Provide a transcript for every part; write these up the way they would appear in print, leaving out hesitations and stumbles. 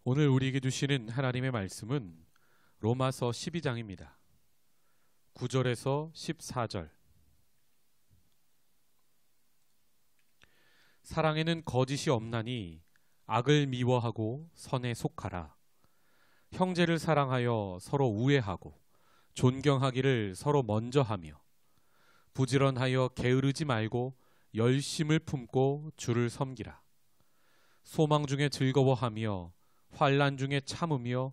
오늘 우리에게 주시는 하나님의 말씀은 로마서 12장입니다. 9절에서 14절. 사랑에는 거짓이 없나니 악을 미워하고 선에 속하라. 형제를 사랑하여 서로 우애하고 존경하기를 서로 먼저 하며 부지런하여 게으르지 말고 열심을 품고 주를 섬기라. 소망 중에 즐거워하며 환난 중에 참으며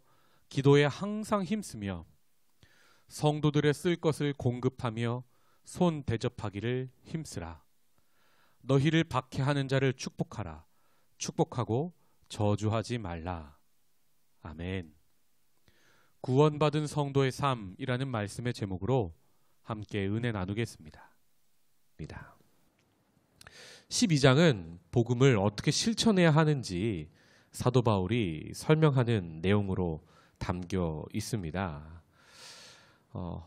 기도에 항상 힘쓰며 성도들의 쓸 것을 공급하며 손 대접하기를 힘쓰라. 너희를 박해하는 자를 축복하라. 축복하고 저주하지 말라. 아멘. 구원받은 성도의 삶이라는 말씀의 제목으로 함께 은혜 나누겠습니다. 12장은 복음을 어떻게 실천해야 하는지 사도 바울이 설명하는 내용으로 담겨 있습니다.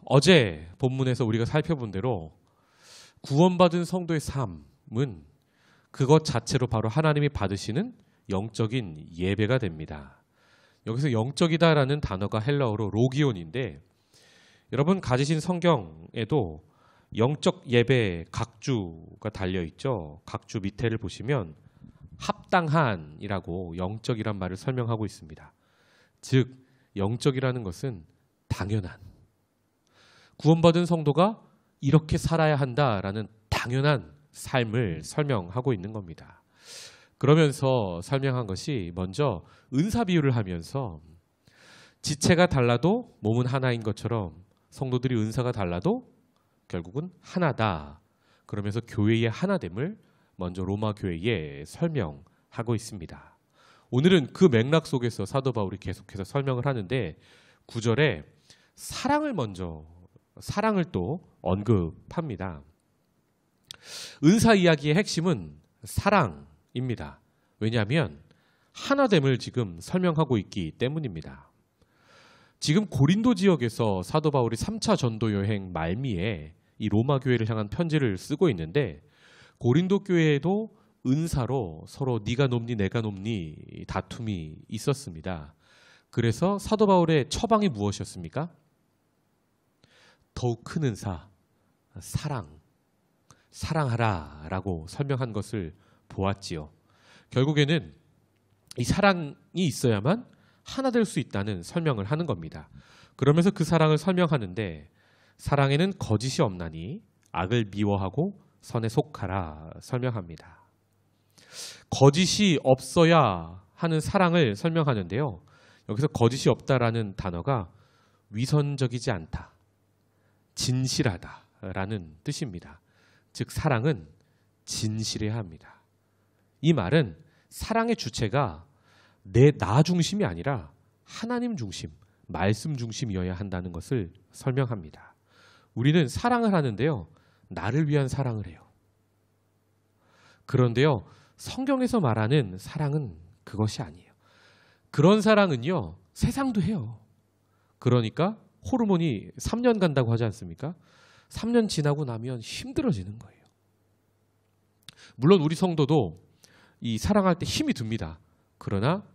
어제 본문에서 우리가 살펴본 대로 구원받은 성도의 삶은 그것 자체로 바로 하나님이 받으시는 영적인 예배가 됩니다. 여기서 영적이다라는 단어가 헬라어로 로기온인데, 여러분 가지신 성경에도 영적 예배 각주가 달려있죠. 각주 밑에를 보시면 합당한이라고 영적이란 말을 설명하고 있습니다. 즉 영적이라는 것은 당연한, 구원받은 성도가 이렇게 살아야 한다라는 당연한 삶을 설명하고 있는 겁니다. 그러면서 설명한 것이 먼저 은사 비유를 하면서 지체가 달라도 몸은 하나인 것처럼 성도들이 은사가 달라도 결국은 하나다. 그러면서 교회의 하나됨을 먼저 로마 교회에 설명하고 있습니다. 오늘은 그 맥락 속에서 사도 바울이 계속해서 설명을 하는데 9절에 사랑을 또 언급합니다. 은사 이야기의 핵심은 사랑입니다. 왜냐하면 하나됨을 지금 설명하고 있기 때문입니다. 지금 고린도 지역에서 사도 바울이 3차 전도 여행 말미에 이 로마 교회를 향한 편지를 쓰고 있는데, 고린도 교회에도 은사로 서로 네가 높니 내가 높니 다툼이 있었습니다. 그래서 사도 바울의 처방이 무엇이었습니까? 더욱 큰 은사, 사랑하라 라고 설명한 것을 보았지요. 결국에는 이 사랑이 있어야만 하나 될 수 있다는 설명을 하는 겁니다. 그러면서 그 사랑을 설명하는데, 사랑에는 거짓이 없나니 악을 미워하고 선에 속하라 설명합니다. 거짓이 없어야 하는 사랑을 설명하는데요. 여기서 거짓이 없다라는 단어가 위선적이지 않다, 진실하다라는 뜻입니다. 즉 사랑은 진실해야 합니다. 이 말은 사랑의 주체가 나 중심이 아니라 하나님 중심, 말씀 중심이어야 한다는 것을 설명합니다. 우리는 사랑을 하는데요, 나를 위한 사랑을 해요. 그런데요, 성경에서 말하는 사랑은 그것이 아니에요. 그런 사랑은요, 세상도 해요. 그러니까 호르몬이 3년 간다고 하지 않습니까? 3년 지나고 나면 힘들어지는 거예요. 물론 우리 성도도 이 사랑할 때 힘이 듭니다. 그러나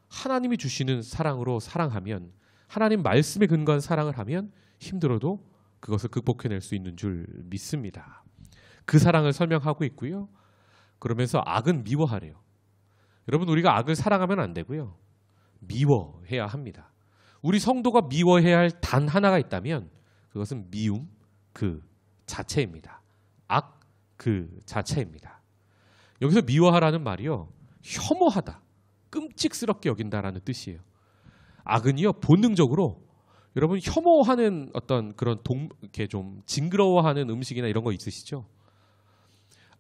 하나님이 주시는 사랑으로 사랑하면, 하나님 말씀에 근거한 사랑을 하면 힘들어도 그것을 극복해낼 수 있는 줄 믿습니다. 그 사랑을 설명하고 있고요. 그러면서 악은 미워하래요. 여러분, 우리가 악을 사랑하면 안 되고요, 미워해야 합니다. 우리 성도가 미워해야 할 단 하나가 있다면 그것은 미움 그 자체입니다. 악 그 자체입니다. 여기서 미워하라는 말이요, 혐오하다, 끔찍스럽게 여긴다라는 뜻이에요. 악은요, 본능적으로 여러분 혐오하는 어떤 그런 이렇게 좀 징그러워하는 음식이나 이런 거 있으시죠?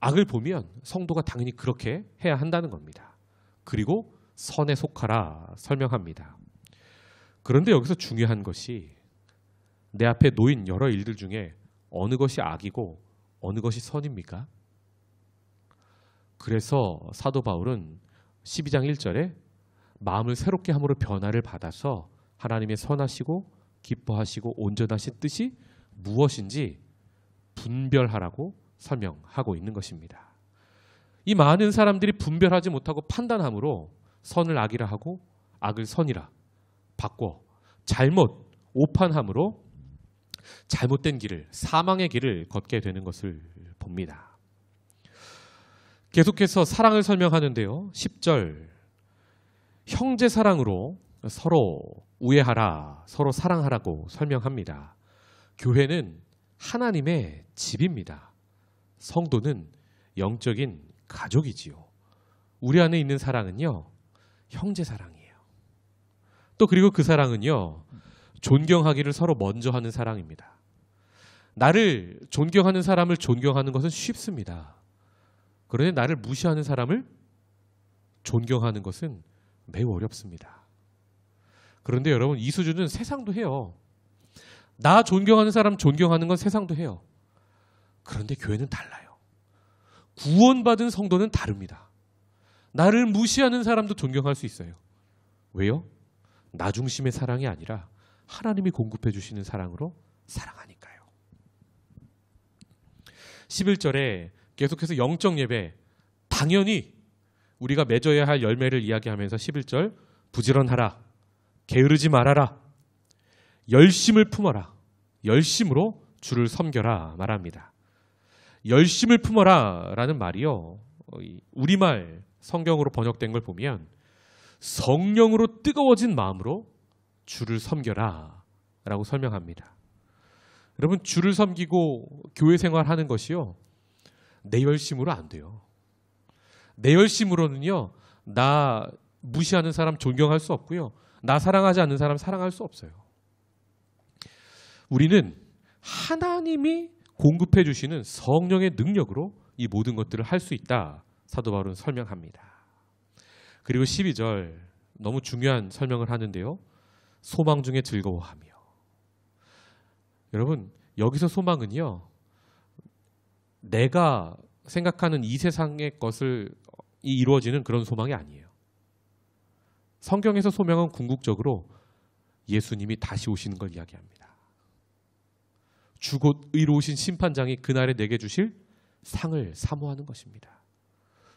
악을 보면 성도가 당연히 그렇게 해야 한다는 겁니다. 그리고 선에 속하라 설명합니다. 그런데 여기서 중요한 것이 내 앞에 놓인 여러 일들 중에 어느 것이 악이고 어느 것이 선입니까? 그래서 사도 바울은 12장 1절에 마음을 새롭게 함으로 변화를 받아서 하나님의 선하시고 기뻐하시고 온전하신 뜻이 무엇인지 분별하라고 설명하고 있는 것입니다. 이 많은 사람들이 분별하지 못하고 판단함으로 선을 악이라 하고 악을 선이라 바꿔 잘못 오판함으로 잘못된 길을, 사망의 길을 걷게 되는 것을 봅니다. 계속해서 사랑을 설명하는데요. 10절 형제 사랑으로 서로 우애하라, 서로 사랑하라고 설명합니다. 교회는 하나님의 집입니다. 성도는 영적인 가족이지요. 우리 안에 있는 사랑은요, 형제 사랑이에요. 또 그리고 그 사랑은요, 존경하기를 서로 먼저 하는 사랑입니다. 나를 존경하는 사람을 존경하는 것은 쉽습니다. 그런데 나를 무시하는 사람을 존경하는 것은 매우 어렵습니다. 그런데 여러분, 이 수준은 세상도 해요. 나 존경하는 사람 존경하는 건 세상도 해요. 그런데 교회는 달라요. 구원받은 성도는 다릅니다. 나를 무시하는 사람도 존경할 수 있어요. 왜요? 나 중심의 사랑이 아니라 하나님이 공급해 주시는 사랑으로 사랑하니까요. 11절에 계속해서 영적 예배, 당연히 우리가 맺어야 할 열매를 이야기하면서 11절 부지런하라, 게으르지 말아라, 열심을 품어라, 열심으로 주를 섬겨라 말합니다. 열심을 품어라 라는 말이요, 우리말 성경으로 번역된 걸 보면 성령으로 뜨거워진 마음으로 주를 섬겨라 라고 설명합니다. 여러분, 주를 섬기고 교회 생활하는 것이요, 내 열심으로 안 돼요. 내 열심으로는요, 나 무시하는 사람 존경할 수 없고요, 나 사랑하지 않는 사람 사랑할 수 없어요. 우리는 하나님이 공급해 주시는 성령의 능력으로 이 모든 것들을 할 수 있다, 사도 바울은 설명합니다. 그리고 12절 너무 중요한 설명을 하는데요. 소망 중에 즐거워하며. 여러분, 여기서 소망은요, 내가 생각하는 이 세상의 것을 이루어지는 그런 소망이 아니에요. 성경에서 소망은 궁극적으로 예수님이 다시 오시는 걸 이야기합니다. 주 곧 의로우신 심판장이 그날에 내게 주실 상을 사모하는 것입니다.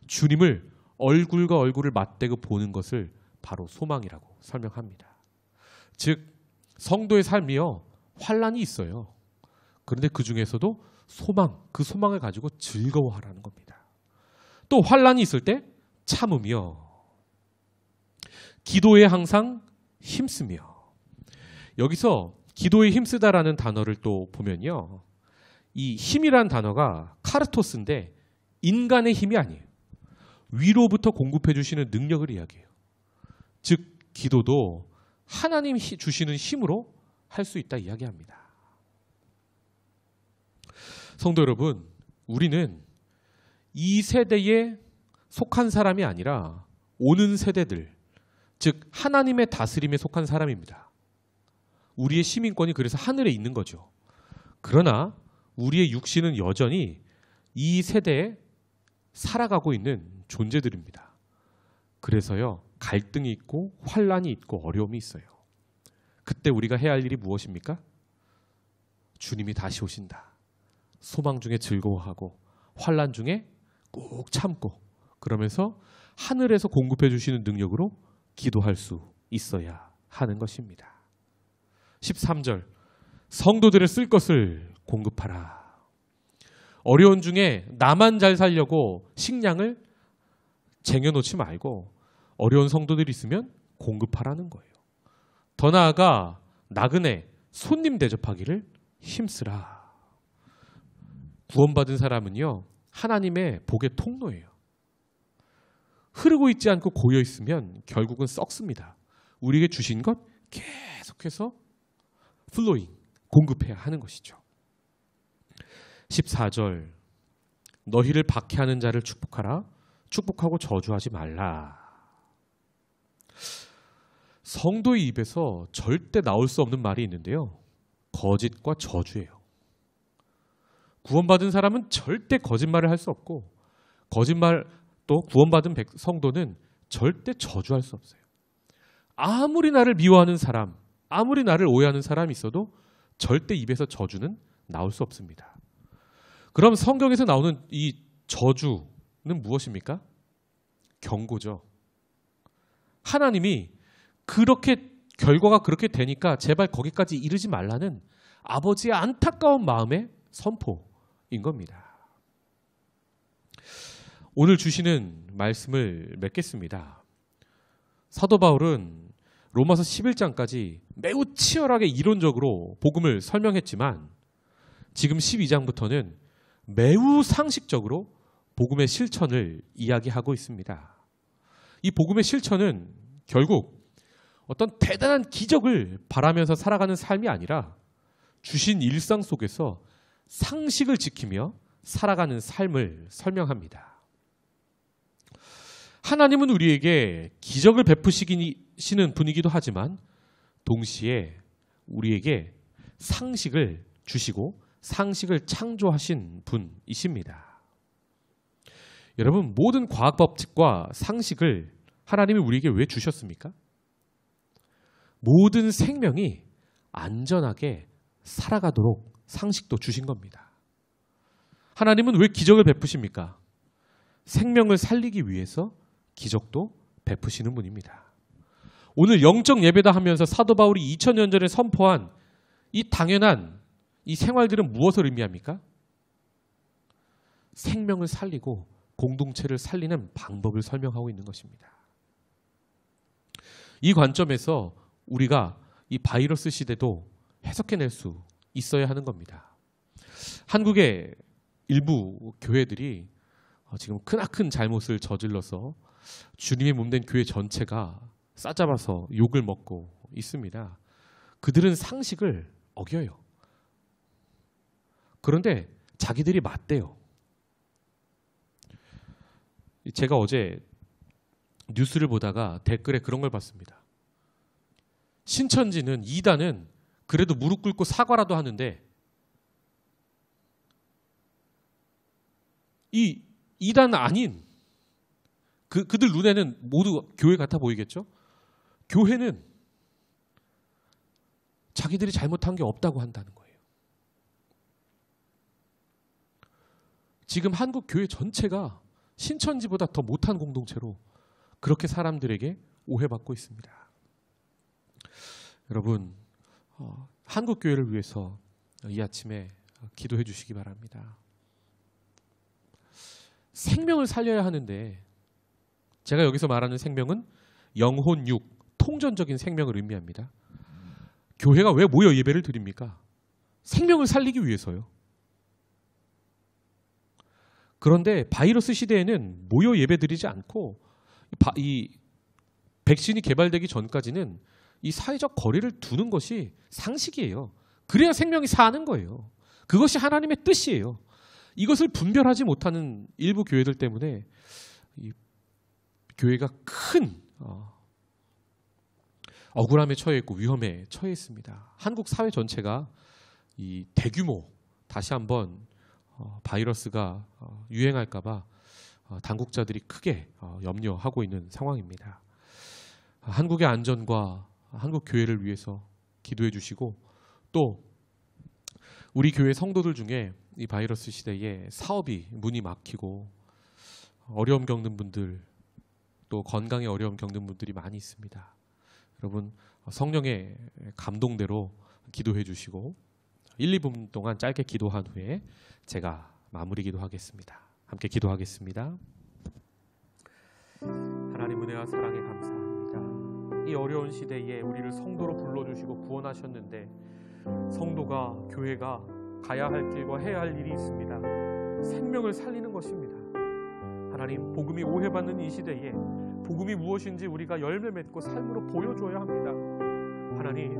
주님을 얼굴과 얼굴을 맞대고 보는 것을 바로 소망이라고 설명합니다. 즉 성도의 삶이요, 환난이 있어요. 그런데 그 중에서도 소망, 그 소망을 가지고 즐거워하라는 겁니다. 또 환난이 있을 때 참으며, 기도에 항상 힘쓰며. 여기서 기도에 힘쓰다라는 단어를 또 보면요, 이 힘이란 단어가 카르토스인데 인간의 힘이 아니에요. 위로부터 공급해 주시는 능력을 이야기해요. 즉 기도도 하나님이 주시는 힘으로 할 수 있다 이야기합니다. 성도 여러분, 우리는 이 세대에 속한 사람이 아니라 오는 세대들, 즉 하나님의 다스림에 속한 사람입니다. 우리의 시민권이 그래서 하늘에 있는 거죠. 그러나 우리의 육신은 여전히 이 세대에 살아가고 있는 존재들입니다. 그래서요, 갈등이 있고 환란이 있고 어려움이 있어요. 그때 우리가 해야 할 일이 무엇입니까? 주님이 다시 오신다. 소망 중에 즐거워하고 환란 중에 꼭 참고, 그러면서 하늘에서 공급해 주시는 능력으로 기도할 수 있어야 하는 것입니다. 13절 성도들을 쓸 것을 공급하라. 어려운 중에 나만 잘 살려고 식량을 쟁여놓지 말고 어려운 성도들이 있으면 공급하라는 거예요. 더 나아가 나그네 손님 대접하기를 힘쓰라. 구원받은 사람은요, 하나님의 복의 통로예요. 흐르고 있지 않고 고여 있으면 결국은 썩습니다. 우리에게 주신 것 계속해서 플로잉, 공급해야 하는 것이죠. 14절 너희를 박해하는 자를 축복하라. 축복하고 저주하지 말라. 성도의 입에서 절대 나올 수 없는 말이 있는데요, 거짓과 저주예요. 구원받은 사람은 절대 거짓말을 할 수 없고, 거짓말 또 구원받은 성도는 절대 저주할 수 없어요. 아무리 나를 미워하는 사람, 아무리 나를 오해하는 사람이 있어도 절대 입에서 저주는 나올 수 없습니다. 그럼 성경에서 나오는 이 저주는 무엇입니까? 경고죠. 하나님이 그렇게 결과가 그렇게 되니까 제발 거기까지 이르지 말라는 아버지의 안타까운 마음의 선포인 겁니다. 오늘 주시는 말씀을 맺겠습니다. 사도 바울은 로마서 11장까지 매우 치열하게 이론적으로 복음을 설명했지만 지금 12장부터는 매우 상식적으로 복음의 실천을 이야기하고 있습니다. 이 복음의 실천은 결국 어떤 대단한 기적을 바라면서 살아가는 삶이 아니라 주신 일상 속에서 상식을 지키며 살아가는 삶을 설명합니다. 하나님은 우리에게 기적을 베푸시는 분이기도 하지만 동시에 우리에게 상식을 주시고 상식을 창조하신 분이십니다. 여러분, 모든 과학 법칙과 상식을 하나님이 우리에게 왜 주셨습니까? 모든 생명이 안전하게 살아가도록 상식도 주신 겁니다. 하나님은 왜 기적을 베푸십니까? 생명을 살리기 위해서 기적도 베푸시는 분입니다. 오늘 영적 예배다 하면서 사도 바울이 2000년 전에 선포한 이 당연한 이 생활들은 무엇을 의미합니까? 생명을 살리고 공동체를 살리는 방법을 설명하고 있는 것입니다. 이 관점에서 우리가 이 바이러스 시대도 해석해낼 수 있어야 하는 겁니다. 한국의 일부 교회들이 지금 크나큰 잘못을 저질러서 주님의 몸된 교회 전체가 싸잡아서 욕을 먹고 있습니다. 그들은 상식을 어겨요. 그런데 자기들이 맞대요. 제가 어제 뉴스를 보다가 댓글에 그런 걸 봤습니다. 신천지는 이단은 그래도 무릎 꿇고 사과라도 하는데 이 이단 아닌 그들 눈에는 모두 교회 같아 보이겠죠? 교회는 자기들이 잘못한 게 없다고 한다는 거예요. 지금 한국 교회 전체가 신천지보다 더 못한 공동체로 그렇게 사람들에게 오해받고 있습니다. 여러분, 한국 교회를 위해서 이 아침에 기도해 주시기 바랍니다. 생명을 살려야 하는데 제가 여기서 말하는 생명은 영혼, 육, 통전적인 생명을 의미합니다. 교회가 왜 모여 예배를 드립니까? 생명을 살리기 위해서요. 그런데 바이러스 시대에는 모여 예배 드리지 않고 이 백신이 개발되기 전까지는 이 사회적 거리를 두는 것이 상식이에요. 그래야 생명이 사는 거예요. 그것이 하나님의 뜻이에요. 이것을 분별하지 못하는 일부 교회들 때문에 이 교회가 큰 억울함에 처해 있고 위험에 처해 있습니다. 한국 사회 전체가 이 대규모 다시 한번 바이러스가 유행할까 봐 당국자들이 크게 염려하고 있는 상황입니다. 한국의 안전과 한국 교회를 위해서 기도해 주시고 또 우리 교회 성도들 중에 이 바이러스 시대에 사업이 문이 막히고 어려움 겪는 분들 또 건강에 어려움 겪는 분들이 많이 있습니다. 여러분 성령의 감동대로 기도해 주시고 1, 2분 동안 짧게 기도한 후에 제가 마무리 기도하겠습니다. 함께 기도하겠습니다. 하나님 은혜와 사랑에 감사합니다. 이 어려운 시대에 우리를 성도로 불러주시고 구원하셨는데 성도가 교회가 가야 할 길과 해야 할 일이 있습니다. 생명을 살리는 것입니다. 하나님 복음이 오해받는 이 시대에 복음이 무엇인지 우리가 열매 맺고 삶으로 보여줘야 합니다. 하나님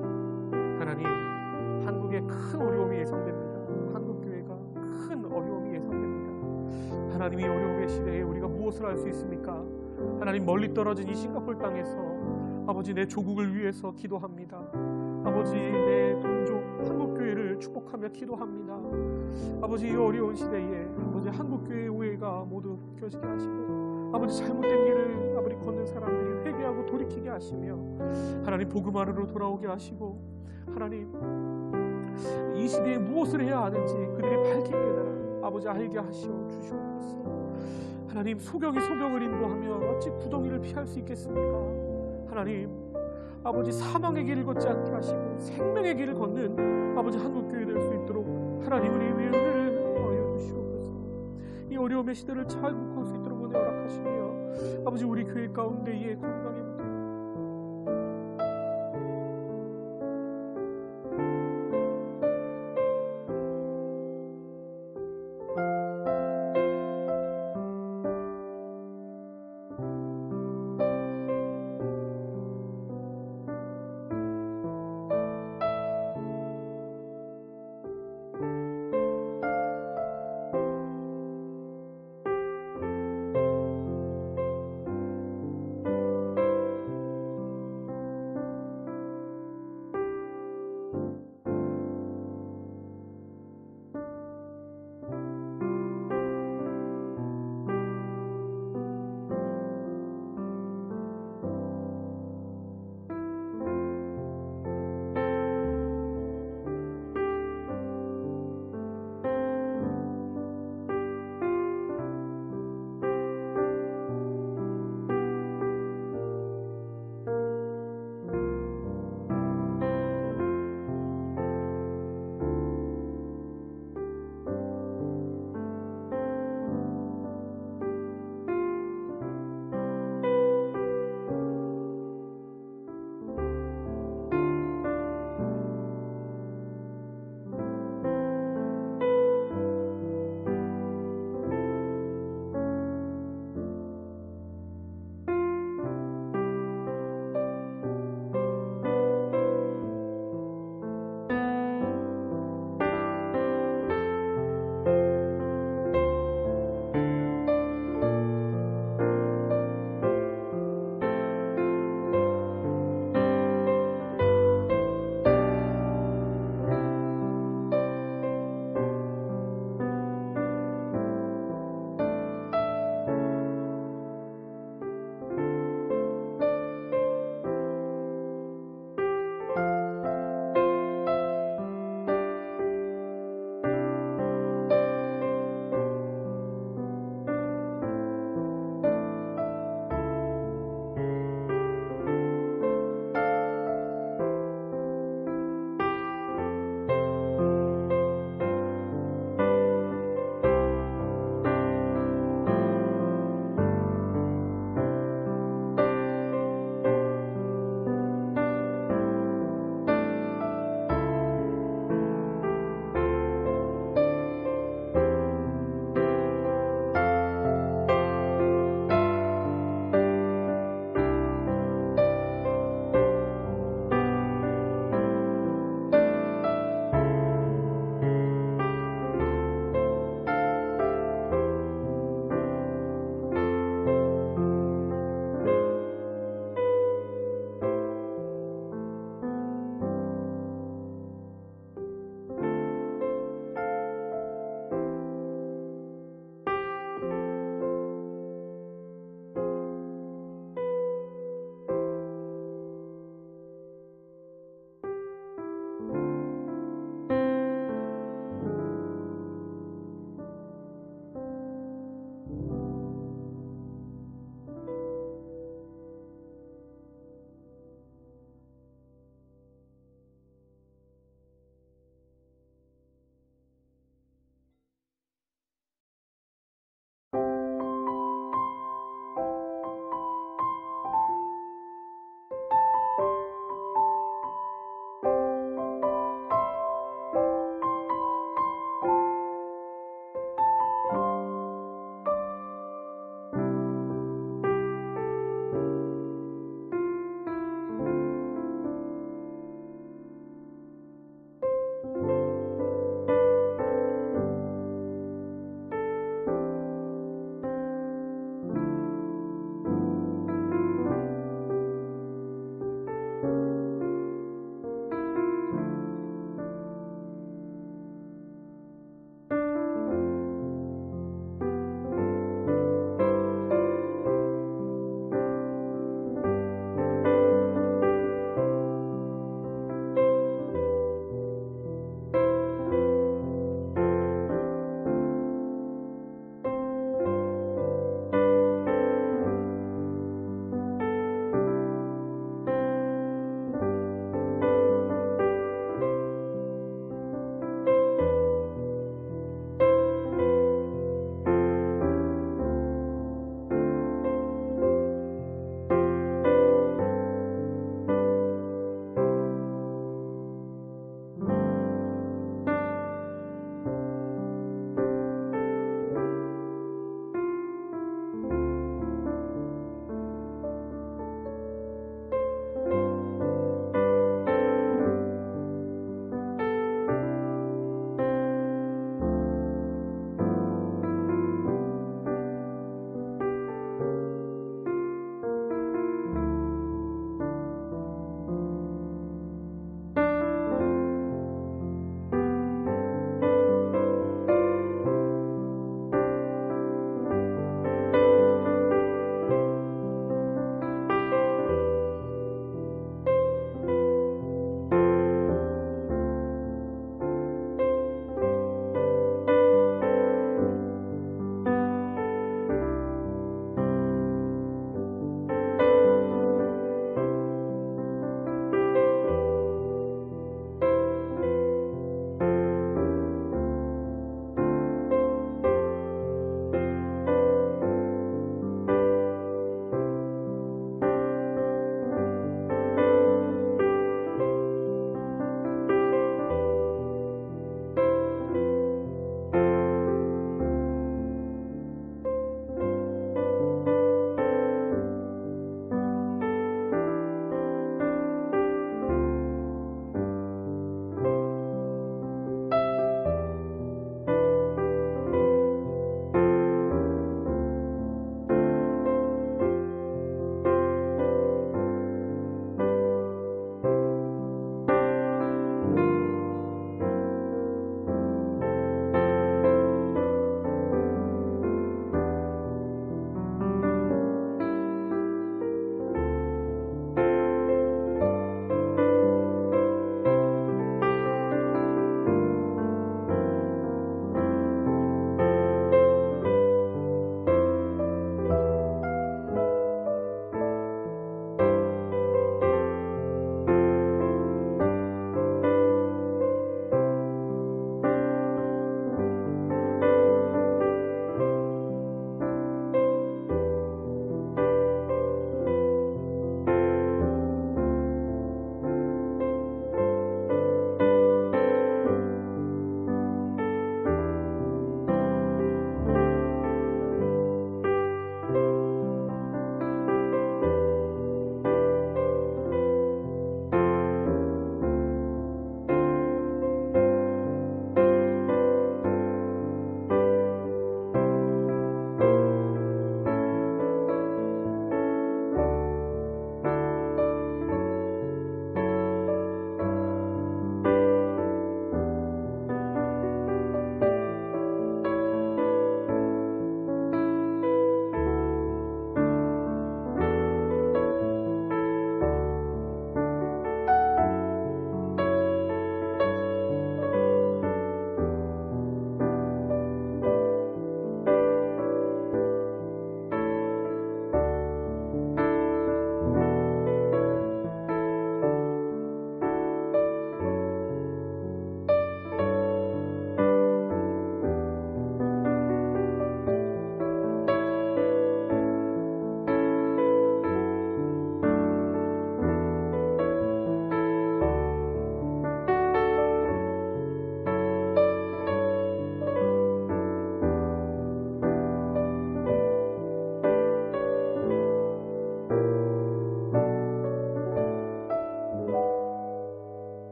한국에 큰 어려움이 예상됩니다. 한국 교회가 큰 어려움이 예상됩니다. 하나님 이 어려움의 시대에 우리가 무엇을 할 수 있습니까? 하나님 멀리 떨어진 이 싱가포르 땅에서 아버지 내 조국을 위해서 기도합니다. 아버지 내 동족 한국교회를 축복하며 기도합니다. 아버지 이 어려운 시대에 아버지 한국교회의 오해가 모두 껴지게 하시고 아버지 잘못된 길을 아버지 걷는 사람들이 회개하고 돌이키게 하시며 하나님 복음 안으로 돌아오게 하시고 하나님 이 시대에 무엇을 해야 하는지 그들이 밝히 깨달아 아버지 알게 하시어 주시옵소서. 하나님 소경이 소경을 인도하면 어찌 구덩이를 피할 수 있겠습니까? 하나님 아버지 사망의 길을 걷지 않게 하시고 생명의 길을 걷는 아버지 한국교회 될 수 있도록 하나님 우리의 은혜를 더하여 주시옵소서. 이 어려움의 시대를 잘 극복할 수 있도록 은혜 허락하시며 아버지 우리 교회 가운데에 건강